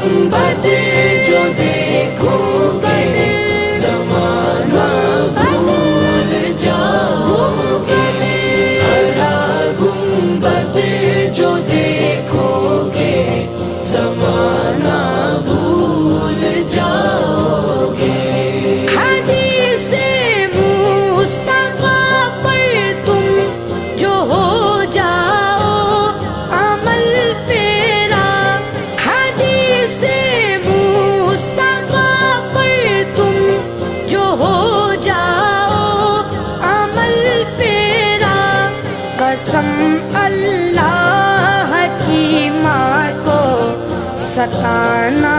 گنبد جو دیکھو گے زمانہ بھول جاؤ گے، ہرا گنبد جو دیکھو گے زمانہ بھول جاؤ گے۔ حدیث مصطفیٰ پر تم جو ہو جاؤ عمل پیرا، حدیث مصطفیٰ پر تم جو ہو جاؤ عمل پیرا، قسم اللہ کی ماں کو ستانا